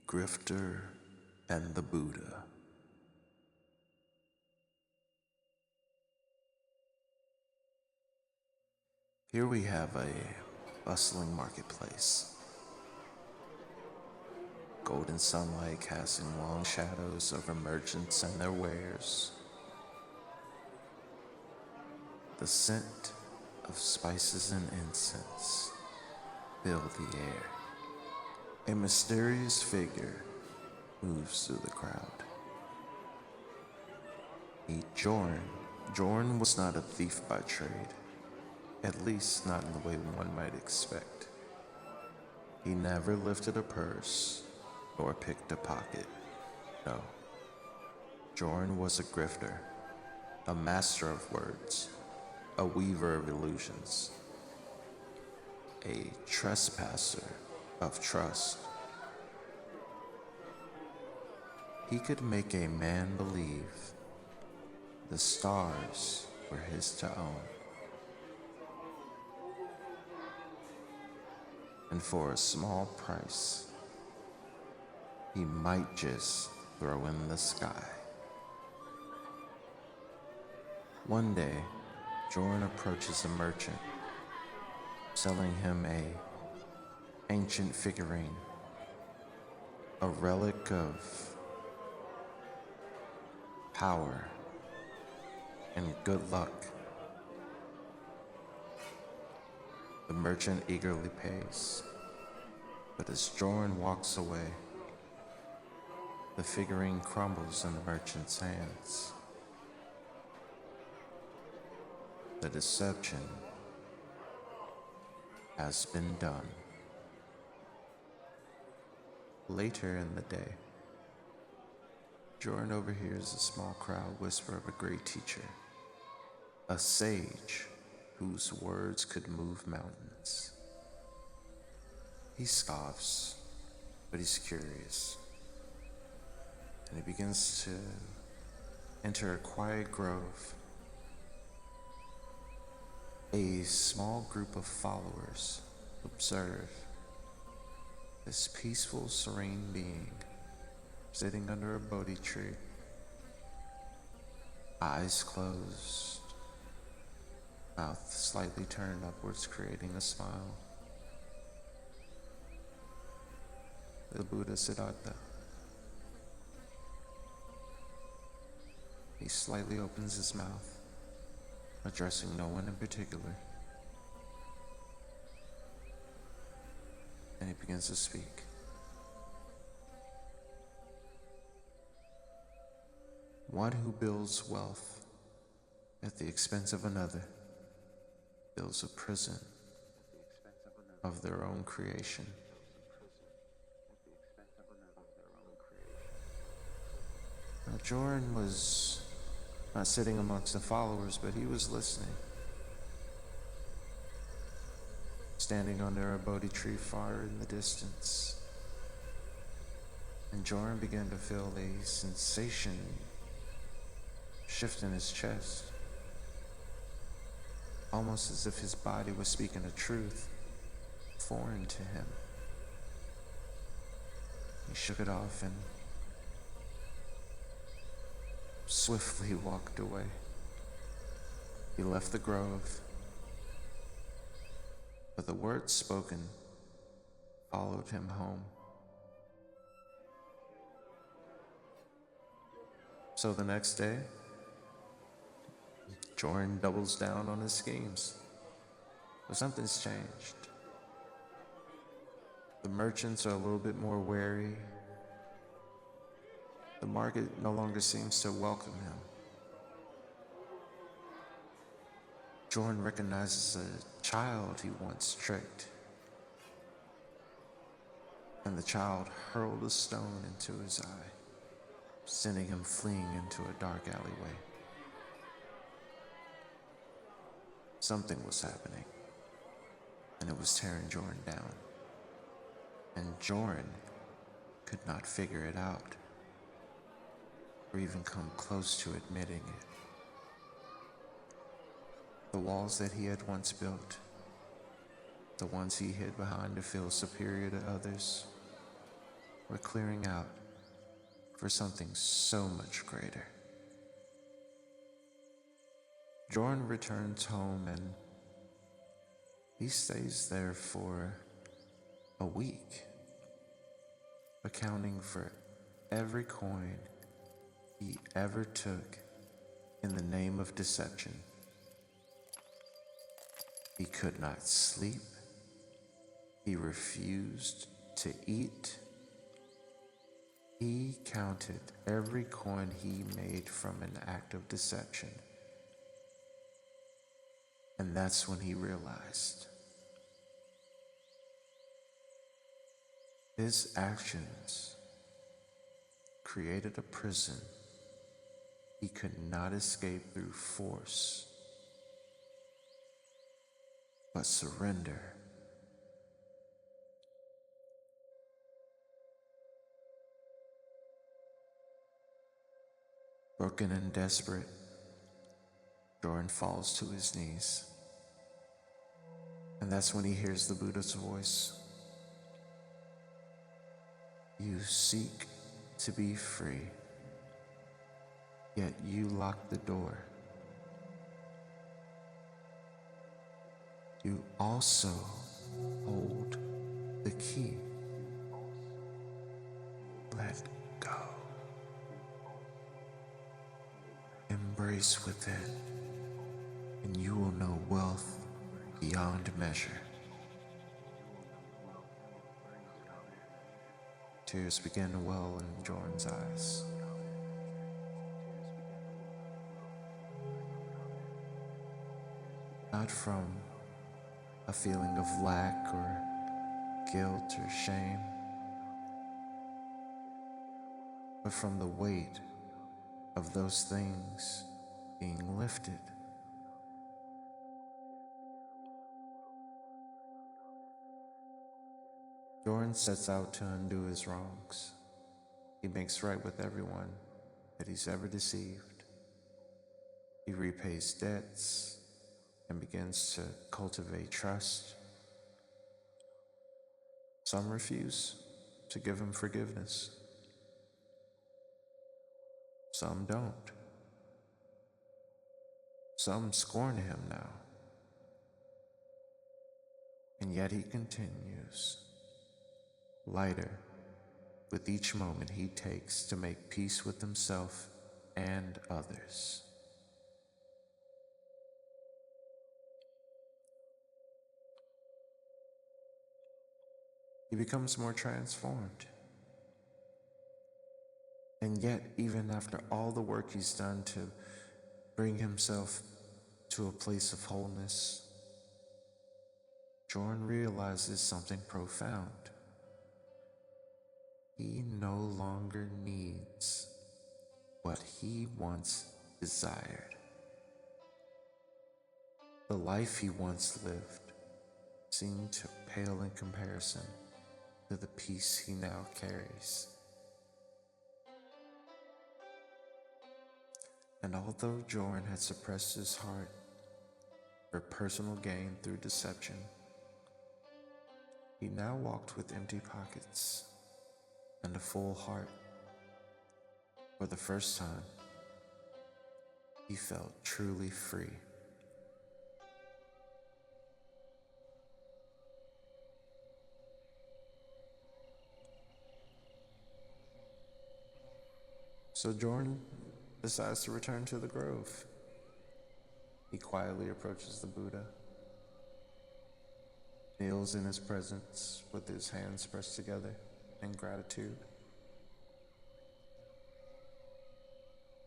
Grifter and the Buddha. Here we have a bustling marketplace. Golden sunlight casting long shadows over merchants and their wares. The scent of spices and incense fill the air. A mysterious figure moves through the crowd. Meet Joren. Joren was not a thief by trade, at least not in the way one might expect. He never lifted a purse nor picked a pocket. No. Joren was a grifter, a master of words, a weaver of illusions, a trespasser of trust. He could make a man believe the stars were his to own. And for a small price, he might just throw in the sky. One day, Joren approaches a merchant, selling him a ancient figurine, a relic of power and good luck. The merchant eagerly pays, but as Joren walks away, the figurine crumbles in the merchant's hands. The deception has been done. Later in the day, Joren overhears a small crowd whisper of a great teacher, a sage whose words could move mountains. He scoffs, but he's curious, and he begins to enter a quiet grove. A small group of followers observe this peaceful, serene being sitting under a Bodhi tree, eyes closed, mouth slightly turned upwards, creating a smile. The Buddha Siddhartha. He slightly opens his mouth, addressing no one in particular, and he begins to speak. One who builds wealth at the expense of another builds a prison of their own creation. Now, Joren was not sitting amongst the followers, but he was listening, standing under a Bodhi tree far in the distance. And Joren began to feel a sensation shift in his chest, almost as if his body was speaking a truth foreign to him. He shook it off and swiftly walked away. He left the grove, but the words spoken followed him home. So the next day, Joren doubles down on his schemes, but something's changed. The merchants are a little bit more wary. The market no longer seems to welcome him. Joren recognizes a child he once tricked, and the child hurled a stone into his eye, sending him fleeing into a dark alleyway. Something was happening, and it was tearing Joren down, and Joren could not figure it out, or even come close to admitting it. The walls that he had once built, the ones he hid behind to feel superior to others, or clearing out for something so much greater. Joren returns home and he stays there for a week, accounting for every coin he ever took in the name of deception. He could not sleep. He refused to eat. He counted every coin he made from an act of deception. And that's when he realized his actions created a prison he could not escape through force, but surrender. Broken and desperate, Joren falls to his knees. And that's when he hears the Buddha's voice. You seek to be free, yet you lock the door. You also hold the key. Let go. Embrace within, and you will know wealth beyond measure. Tears began to well in Joren's eyes. Not from a feeling of lack or guilt or shame, but from the weight of those things being lifted. Joren sets out to undo his wrongs. He makes right with everyone that he's ever deceived. He repays debts and begins to cultivate trust. Some refuse to give him forgiveness. Some don't. Some scorn him now. And yet he continues, lighter with each moment he takes to make peace with himself and others. He becomes more transformed. And yet, even after all the work he's done to bring himself to a place of wholeness, Joren realizes something profound. He no longer needs what he once desired. The life he once lived seemed to pale in comparison to the peace he now carries. And although Joren had suppressed his heart for personal gain through deception, he now walked with empty pockets and a full heart. For the first time, he felt truly free. So Joren decides to return to the grove. He quietly approaches the Buddha, kneels in his presence with his hands pressed together in gratitude,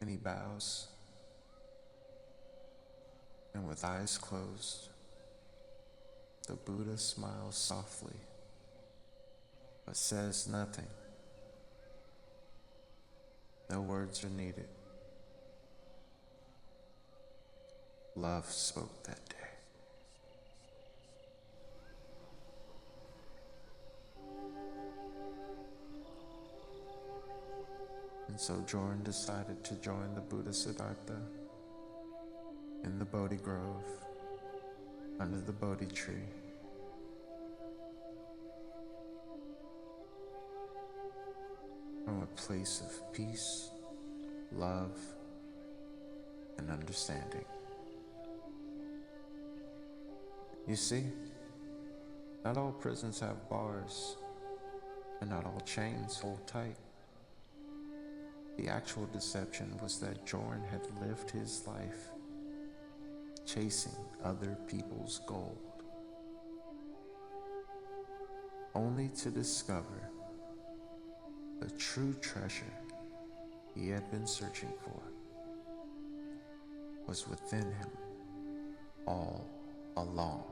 and he bows, and with eyes closed, the Buddha smiles softly, but says nothing. No words are needed. Love spoke that day. And so Joren decided to join the Buddha Siddhartha in the Bodhi Grove, under the Bodhi tree. from a place of peace, love, and understanding. You see, not all prisons have bars, and not all chains hold tight. The actual deception was that Joren had lived his life chasing other people's gold, only to discover the true treasure he had been searching for was within him all along.